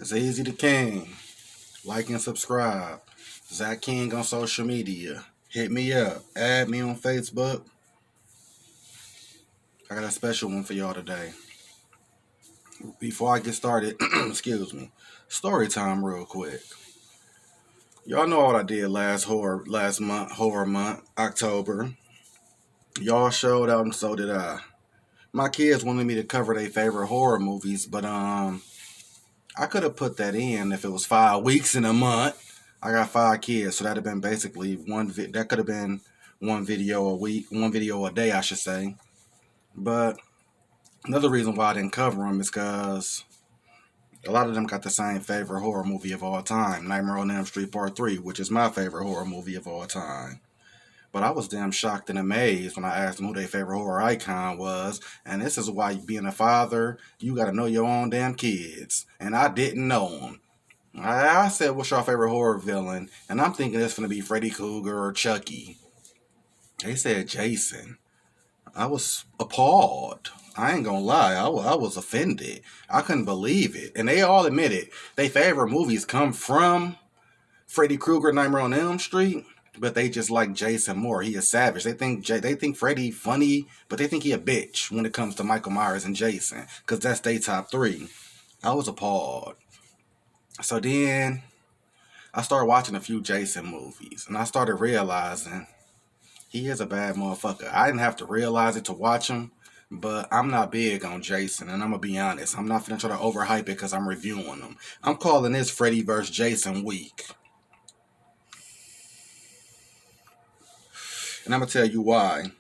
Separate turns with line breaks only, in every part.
Zeezzy the King. Like and subscribe. Zach King on social media. Hit me up. Add me on Facebook. I got a special one for y'all today. Before I get started, excuse me. Story time real quick. Y'all know what I did last month, horror month, October. Y'all showed out and so did I. My kids wanted me to cover their favorite horror movies, but I could have put that in if it was 5 weeks in a month. I got 5 kids, so that'd have been basically that could have been one video a week, one video a day, I should say. But another reason why I didn't cover them is because a lot of them got the same favorite horror movie of all time, Nightmare on Elm Street Part 3, which is my favorite horror movie of all time. But I was damn shocked and amazed when I asked them who their favorite horror icon was. And this is why, being a father, you got to know your own damn kids. And I didn't know them. I said, what's your favorite horror villain? And I'm thinking it's going to be Freddy Krueger or Chucky. They said Jason. I was appalled. I ain't gonna lie, I was offended. I couldn't believe it. And they all admitted their favorite movies come from Freddy Krueger, Nightmare on Elm Street, but they just like Jason more. He is savage. They think Freddy funny, but they think he a bitch when it comes to Michael Myers and Jason, because that's their top three. I was appalled. So then I started watching a few Jason movies, and I started realizing he is a bad motherfucker. I didn't have to realize it to watch him, but I'm not big on Jason, and I'm going to be honest. I'm not finna try to overhype it because I'm reviewing him. I'm calling this Freddy vs. Jason week. And I'm going to tell you why.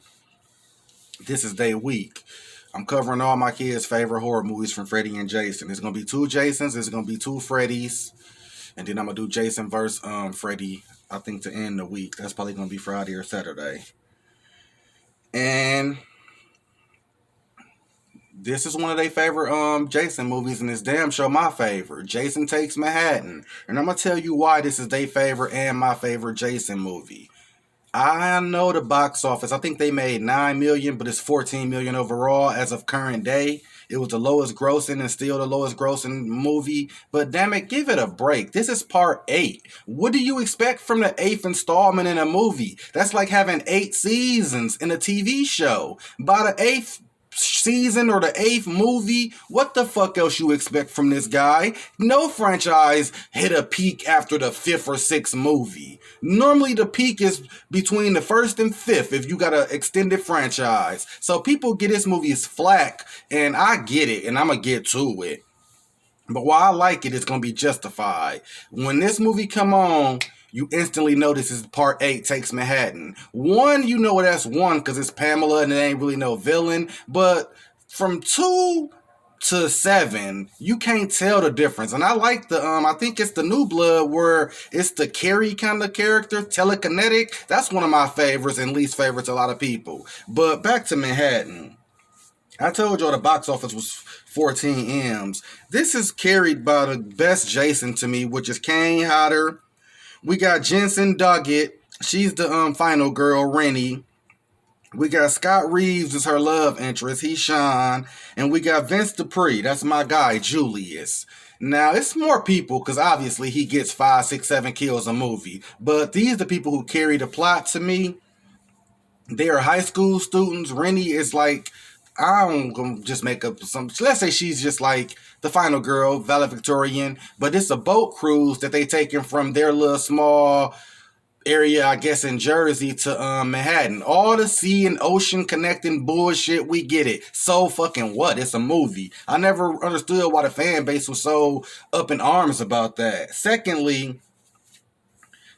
This is day week. I'm covering all my kids' favorite horror movies from Freddy and Jason. There's going to be 2 Jasons. There's going to be 2 Freddys. And then I'm going to do Jason vs. Freddy, I think, to end the week. That's probably going to be Friday or Saturday. And this is one of their favorite Jason movies, and it's damn sure my favorite. Jason Takes Manhattan. And I'm going to tell you why this is their favorite and my favorite Jason movie. I know the box office. I think they made $9 million, but it's $14 million overall as of current day. It was the lowest grossing and still the lowest grossing movie. But damn it, give it a break. This is part 8. What do you expect from the 8th installment in a movie? That's like having 8 seasons in a TV show. By the 8th season or the 8th movie, what the fuck else you expect from this guy? No franchise hit a peak after the 5th or 6th movie. Normally the peak is between the 1st and 5th if you got an extended franchise. So people get this movie's flack, and I get it, and I'm gonna get to it. But why I like it is gonna be justified. When this movie come on, you instantly know this is part 8 Takes Manhattan. 1, you know that's 1 because it's Pamela and it ain't really no villain. But from 2 to 7, you can't tell the difference. And I like the, I think it's the New Blood where it's the Carrie kind of character, telekinetic. That's one of my favorites and least favorites a lot of people. But back to Manhattan. I told y'all the box office was 14 M's. This is carried by the best Jason to me, which is Kane Hodder. We got Jensen Doggett. She's the final girl, Rennie. We got Scott Reeves as her love interest. He's Sean. And we got Vince Dupree. That's my guy, Julius. Now, it's more people because obviously he gets 5, 6, 7 kills a movie. But these are the people who carry the plot to me. They are high school students. Rennie is like, I'm going to just make up some, let's say she's just like the final girl, valedictorian, but it's a boat cruise that they taken from their little small area, I guess, in Jersey to Manhattan. All the sea and ocean connecting bullshit, we get it. So fucking what? It's a movie. I never understood why the fan base was so up in arms about that. Secondly,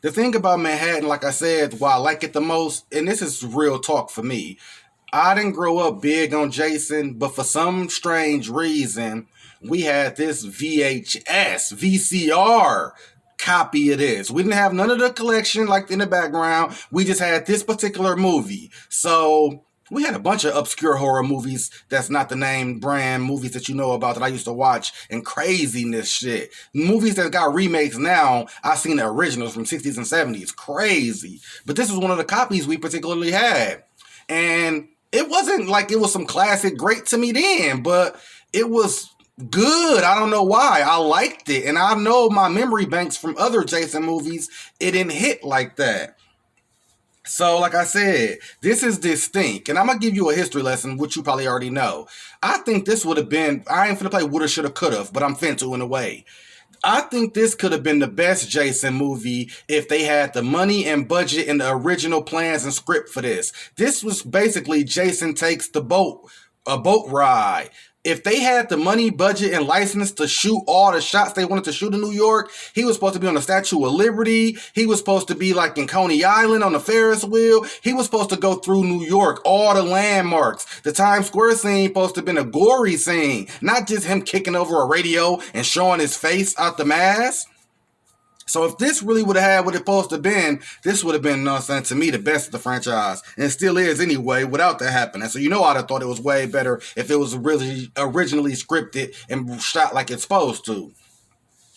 the thing about Manhattan, like I said, why I like it the most, and this is real talk for me, I didn't grow up big on Jason, but for some strange reason, we had this VCR copy of this. We didn't have none of the collection like in the background. We just had this particular movie. So we had a bunch of obscure horror movies that's not the name brand movies that you know about that I used to watch, and craziness shit. Movies that got remakes now, I've seen the originals from 60s and 70s. Crazy. But this was one of the copies we particularly had. And it wasn't like it was some classic great to me then, but it was Good. I don't know why. I liked it. And I know my memory banks from other Jason movies, it didn't hit like that. So, like I said, this is distinct. And I'm going to give you a history lesson, which you probably already know. I think this would have been, I ain't finna play woulda, shoulda, coulda, but I'm finna in a way. I think this could have been the best Jason movie if they had the money and budget and the original plans and script for this. This was basically Jason takes the boat, a boat ride. If they had the money, budget, and license to shoot all the shots they wanted to shoot in New York, he was supposed to be on the Statue of Liberty. He was supposed to be like in Coney Island on the Ferris wheel. He was supposed to go through New York, all the landmarks. The Times Square scene supposed to have been a gory scene, not just him kicking over a radio and showing his face out the mask. So if this really would have had what it supposed to have been, this would have been, to me, the best of the franchise. And it still is anyway, without that happening. So you know I'd have thought it was way better if it was really originally scripted and shot like it's supposed to.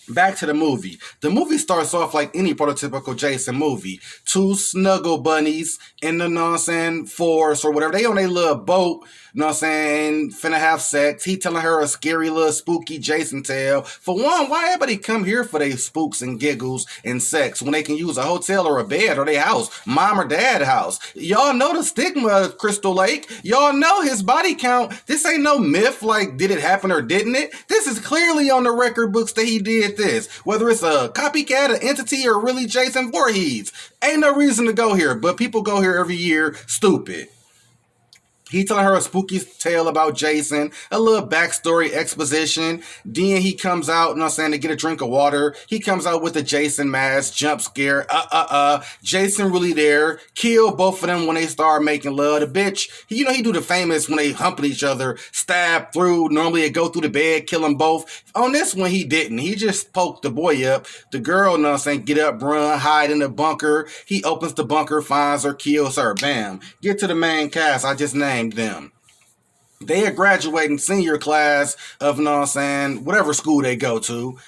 Back to the movie. The movie starts off like any prototypical Jason movie. Two snuggle bunnies in the, forest or whatever. They on a little boat, finna have sex. He telling her a scary little spooky Jason tale. For one, why everybody come here for they spooks and giggles and sex when they can use a hotel or a bed or their house, mom or dad house? Y'all know the stigma of Crystal Lake. Y'all know his body count. This ain't no myth like did it happen or didn't it? This is clearly on the record books that he did this. Whether it's a copycat, an entity, or really Jason Voorhees. Ain't no reason to go here, but people go here every year stupid. He telling her a spooky tale about Jason, a little backstory exposition. Then he comes out, to get a drink of water. He comes out with the Jason mask, jump scare. Jason really there. Kill both of them when they start making love. The bitch, he do the famous when they humping each other, stab through. Normally it go through the bed, kill them both. On this one, he didn't. He just poked the boy up. The girl, get up, run, hide in the bunker. He opens the bunker, finds her, kills her. Bam. Get to the main cast. I just named them. They are graduating senior class of, whatever school they go to.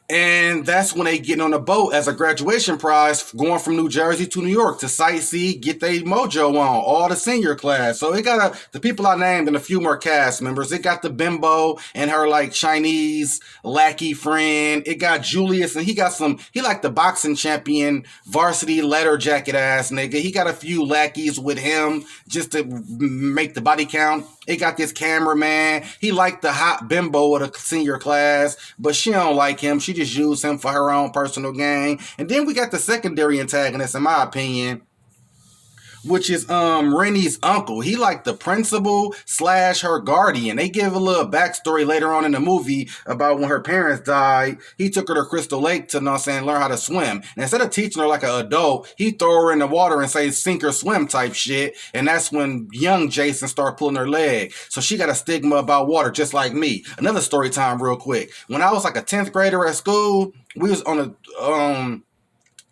And that's when they get on a boat as a graduation prize, going from New Jersey to New York to sightsee, get their mojo on, all the senior class. So it got the people I named and a few more cast members. It got the bimbo and her like Chinese lackey friend. It got Julius and he like the boxing champion, varsity leather jacket ass nigga. He got a few lackeys with him just to make the body count. It got this cameraman. He liked the hot bimbo of the senior class, but she don't like him. She just used him for her own personal gain. And then we got the secondary antagonist, in my opinion, which is Rennie's uncle. He like the principal / her guardian. They give a little backstory later on in the movie about when her parents died. He took her to Crystal Lake to learn how to swim. And instead of teaching her like an adult, he throw her in the water and say sink or swim type shit. And that's when young Jason started pulling her leg. So she got a stigma about water just like me. Another story time real quick. When I was like a 10th grader at school, we was on a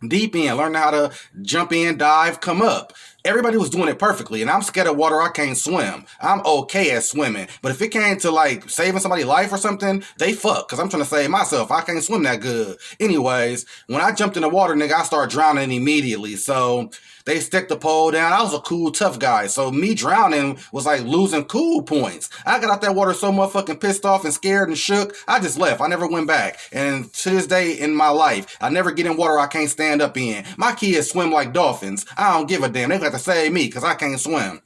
deep end, learning how to jump in, dive, come up. Everybody was doing it perfectly, and I'm scared of water. I can't swim. I'm okay at swimming, but if it came to like saving somebody's life or something, they fuck, because I'm trying to save myself. I can't swim that good. Anyways, when I jumped in the water, nigga, I started drowning immediately. So they stuck the pole down. I was a cool, tough guy. So me drowning was like losing cool points. I got out that water so motherfucking pissed off and scared and shook. I just left. I never went back. And to this day in my life, I never get in water I can't stand up in. My kids swim like dolphins. I don't give a damn. They got to save me because I can't swim.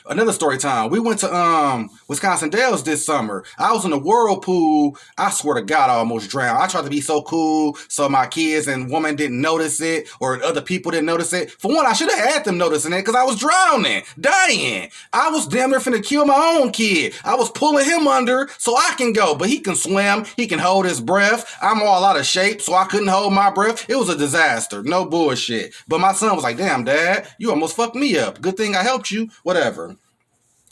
Another story time. We went to Wisconsin Dells this summer. I was in the whirlpool. I swear to God, I almost drowned. I tried to be so cool so my kids and woman didn't notice it or other people didn't notice it. For one, I should have had them noticing it because I was drowning, dying. I was damn near finna kill my own kid. I was pulling him under so I can go, but he can swim. He can hold his breath. I'm all out of shape, so I couldn't hold my breath. It was a disaster. No bullshit. But my son was like, damn, Dad, you almost fucked me up. Good thing I helped you. Whatever.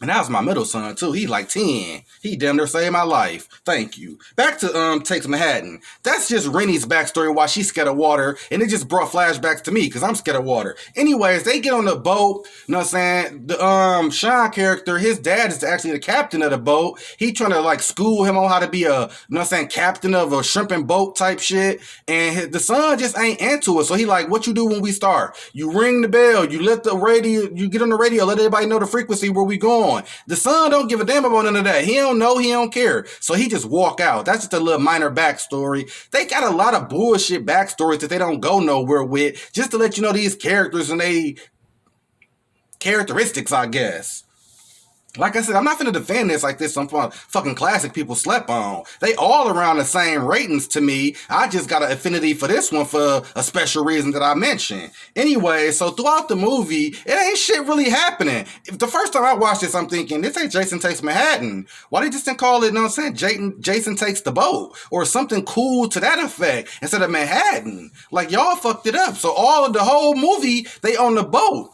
And that was my middle son, too. He like 10. He damn near saved my life. Thank you. Back to Takes Manhattan. That's just Rennie's backstory why she's scared of water. And it just brought flashbacks to me because I'm scared of water. Anyways, they get on the boat. You know what I'm saying? The Sean character, his dad is actually the captain of the boat. He trying to like school him on how to be a, you know what I'm saying, captain of a shrimping boat type shit. And the son just ain't into it. So he like, what you do when we start? You ring the bell. You let the radio, you get on the radio, let everybody know the frequency where we going. on. The son don't give a damn about none of that. He don't know, he don't care. So he just walk out. That's just a little minor backstory. They got a lot of bullshit backstories that they don't go nowhere with, just to let you know these characters and they characteristics, I guess. Like I said, I'm not finna defend this like this some fucking classic people slept on. They all around the same ratings to me. I just got an affinity for this one for a special reason that I mentioned. Anyway, so throughout the movie, it ain't shit really happening. The first time I watched this, I'm thinking, this ain't Jason Takes Manhattan. Why they just didn't call it, you know what I'm saying, Jason Takes the Boat? Or something cool to that effect instead of Manhattan. Like, y'all fucked it up. So all of the whole movie, they on the boat.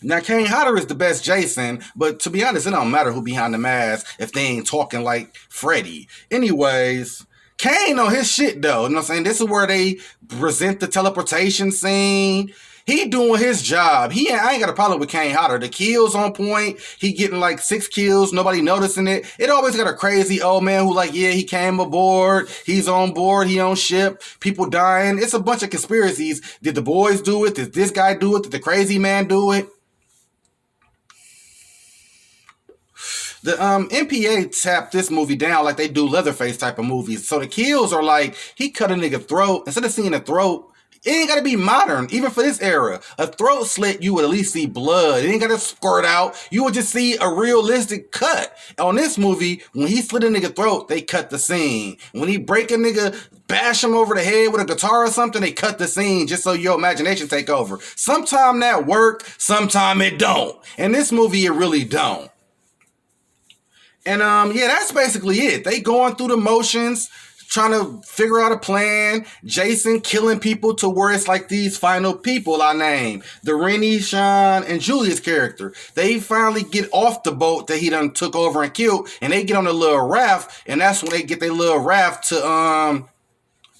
Now, Kane Hodder is the best Jason, but to be honest, it don't matter who behind the mask if they ain't talking like Freddy. Anyways, Kane on his shit, though. You know what I'm saying? This is where they present the teleportation scene. He doing his job. I ain't got a problem with Kane Hodder. The kills on point. He getting like 6 kills. Nobody noticing it. It always got a crazy old man who like, yeah, he came aboard. He's on board. He on ship. People dying. It's a bunch of conspiracies. Did the boys do it? Did this guy do it? Did the crazy man do it? The MPA tapped this movie down like they do Leatherface type of movies. So the kills are like, he cut a nigga throat. Instead of seeing a throat, it ain't gotta be modern, even for this era. A throat slit, you would at least see blood. It ain't gotta squirt out. You would just see a realistic cut. On this movie, when he slit a nigga throat, they cut the scene. When he break a nigga, bash him over the head with a guitar or something, they cut the scene just so your imagination take over. Sometime that work, sometime it don't. In this movie, it really don't. And yeah, that's basically it. They going through the motions, trying to figure out a plan. Jason killing people to where it's like these final people I named. The Rennie, Sean, and Julia's character. They finally get off the boat that he done took over and killed, and they get on a little raft, and that's when they get their little raft to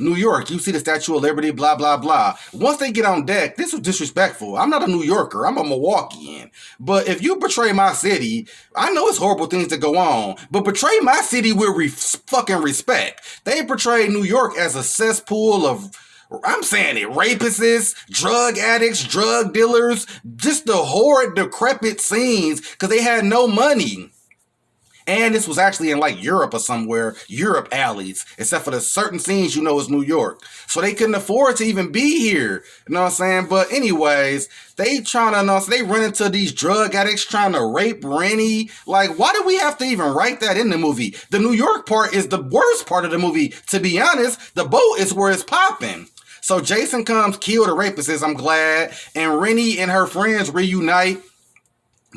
New York. You see the Statue of Liberty, blah, blah, blah. Once they get on deck, this was disrespectful. I'm not a New Yorker. I'm a Milwaukeean. But if you betray my city, I know it's horrible things that go on, but betray my city with fucking respect. They portray New York as a cesspool of, I'm saying it, rapists, drug addicts, drug dealers, just the horrid, decrepit scenes because they had no money. And this was actually in like Europe or somewhere, Europe alleys, except for the certain scenes you know is New York. So they couldn't afford to even be here. You know what I'm saying? But anyways, they trying to, know, so they run into these drug addicts trying to rape Rennie. Like, why do we have to even write that in the movie? The New York part is the worst part of the movie. To be honest, the boat is where it's popping. So Jason comes, kill the rapists, I'm glad. And Rennie and her friends reunite.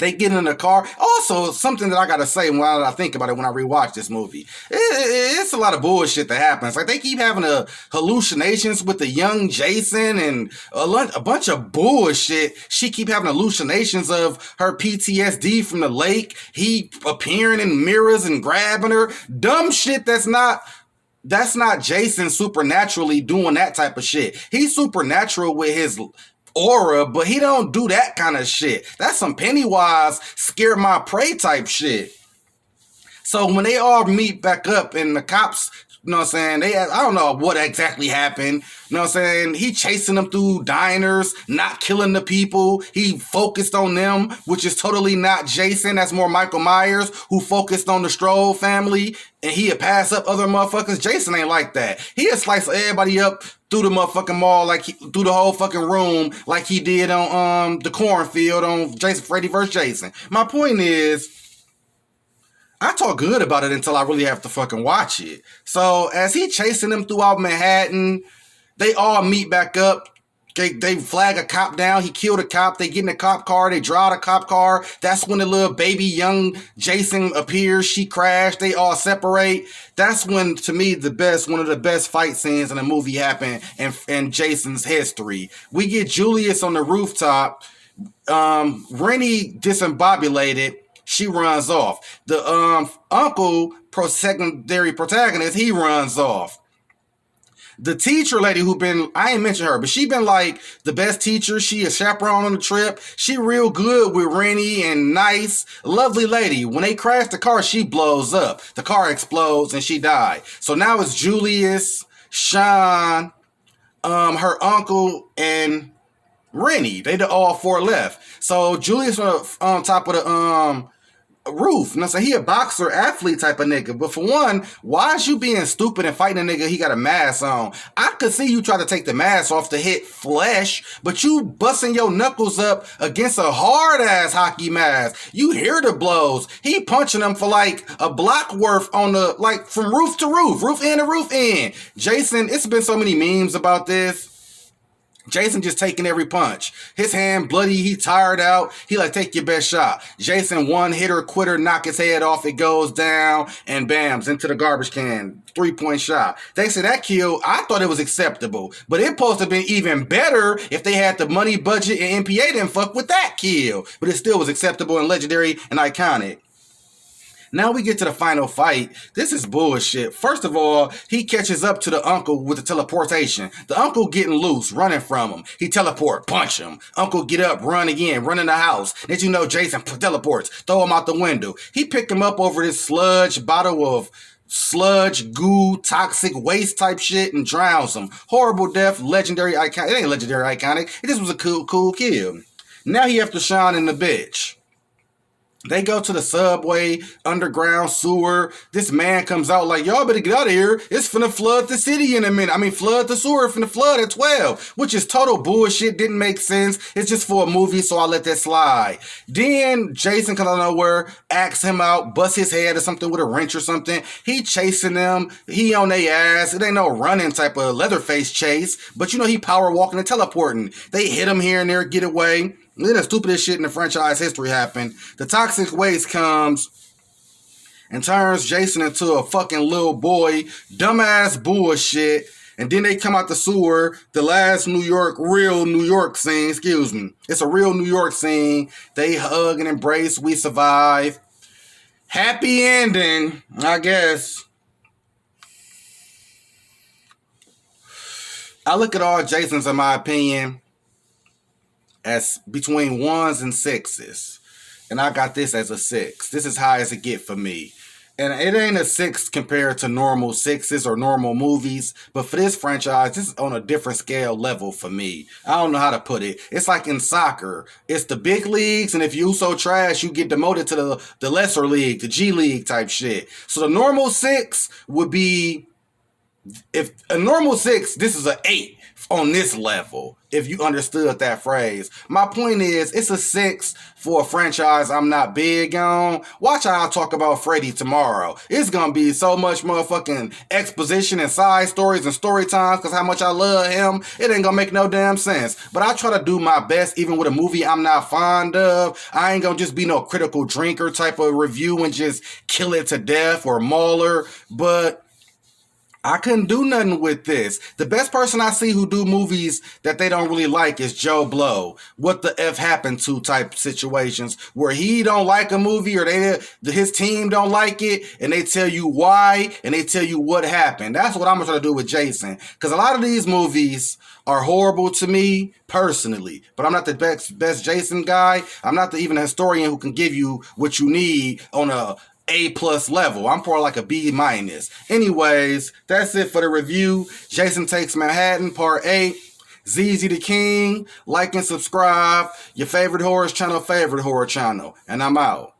They get in the car. Also, something that I gotta say when I think about it when I rewatch this movie, it's a lot of bullshit that happens. Like they keep having hallucinations with the young Jason and a bunch of bullshit. She keep having hallucinations of her PTSD from the lake. He appearing in mirrors and grabbing her. Dumb shit that's not Jason supernaturally doing that type of shit. He's supernatural with his aura, but he don't do that kind of shit. That's some Pennywise scare my prey type shit. So when they all meet back up and the cops, you know what I'm saying, I don't know what exactly happened. You know what I'm saying? He chasing them through diners, not killing the people. He focused on them, which is totally not Jason. That's more Michael Myers, who focused on the Stroll family, and he'd pass up other motherfuckers. Jason ain't like that. He'd slice everybody up through the motherfucking mall, through the whole fucking room, like he did on the cornfield on Jason Freddy vs. Jason. My point is, I talk good about it until I really have to fucking watch it. So as he chasing them throughout Manhattan, they all meet back up. They flag a cop down. He killed a cop. They get in the cop car. They draw the cop car. That's when the little baby young Jason appears. She crashed. They all separate. That's when, to me, one of the best fight scenes in a movie happened in Jason's history. We get Julius on the rooftop. Rennie disembobulated. She runs off. The uncle, secondary protagonist, he runs off. The teacher lady I ain't mentioned her, but she been like the best teacher. She a chaperone on the trip. She real good with Rennie and nice, lovely lady. When they crash the car, she blows up. The car explodes and she died. So now it's Julius, Sean, her uncle, and Rennie. They all 4 left. So Julius on top of Roof. You know what I'm saying? He a boxer, athlete type of nigga. But for one, why is you being stupid and fighting a nigga he got a mask on? I could see you try to take the mask off to hit flesh, but you busting your knuckles up against a hard-ass hockey mask. You hear the blows. He punching them for like a block worth on the, like from roof to roof, roof in to roof in. Jason, it's been so many memes about this. Jason just taking every punch. His hand bloody, he tired out. He like, take your best shot. Jason one hitter, quitter, knock his head off. It goes down and bams into the garbage can. 3-point shot. They said that kill, I thought it was acceptable. But it supposed to have been even better if they had the money, budget, and MPA didn't fuck with that kill. But it still was acceptable and legendary and iconic. Now we get to the final fight. This is bullshit. First of all, he catches up to the uncle with the teleportation. The uncle getting loose, running from him. He teleport, punch him. Uncle get up, run again, run in the house. Then you know Jason teleports, throw him out the window. He pick him up over this sludge bottle of sludge, goo, toxic waste type shit and drowns him. Horrible death, legendary iconic. It ain't legendary iconic. It just was a cool kill. Now he have to shine in the bitch. They go to the subway, underground sewer. This man comes out like, y'all better get out of here. It's finna flood the city in a minute. I mean, flood the sewer, finna flood at 12, which is total bullshit. Didn't make sense. It's just for a movie, so I let that slide. Then Jason comes out of nowhere, acts him out, busts his head or something with a wrench or something. He chasing them. He on their ass. It ain't no running type of Leatherface chase, but you know he power walking and teleporting. They hit him here and there, get away. Then the stupidest shit in the franchise history happened. The toxic waste comes and turns Jason into a fucking little boy. Dumbass bullshit. And then they come out the sewer. The last real New York scene. Excuse me. It's a real New York scene. They hug and embrace. We survive. Happy ending, I guess. I look at all Jasons, in my opinion, as between 1s and 6s. And I got this as a 6. This is high as it get for me. And it ain't a 6 compared to normal 6s or normal movies. But for this franchise, this is on a different scale level for me. I don't know how to put it. It's like in soccer. It's the big leagues. And if you so trash, you get demoted to the lesser league, the G League type shit. So the normal 6 would be... If a normal 6, this is an 8 on this level, if you understood that phrase. My point is, it's a 6 for a franchise I'm not big on. Watch how I talk about Freddy tomorrow. It's gonna be so much motherfucking exposition and side stories and story times because how much I love him. It ain't gonna make no damn sense. But I try to do my best even with a movie I'm not fond of. I ain't gonna just be no critical drinker type of review and just kill it to death or mauler. But I couldn't do nothing with this. The best person I see who do movies that they don't really like is Joe Blow. What the F happened to type situations where he don't like a movie or his team don't like it and they tell you why and they tell you what happened. That's what I'm going to try to do with Jason. Because a lot of these movies are horrible to me personally. But I'm not the best Jason guy. I'm not even a historian who can give you what you need on a A+ level. I'm probably like a B-. Anyways, that's it for the review. Jason Takes Manhattan, Part 8. Zeezzy the King. Like and subscribe. Your favorite horror channel, And I'm out.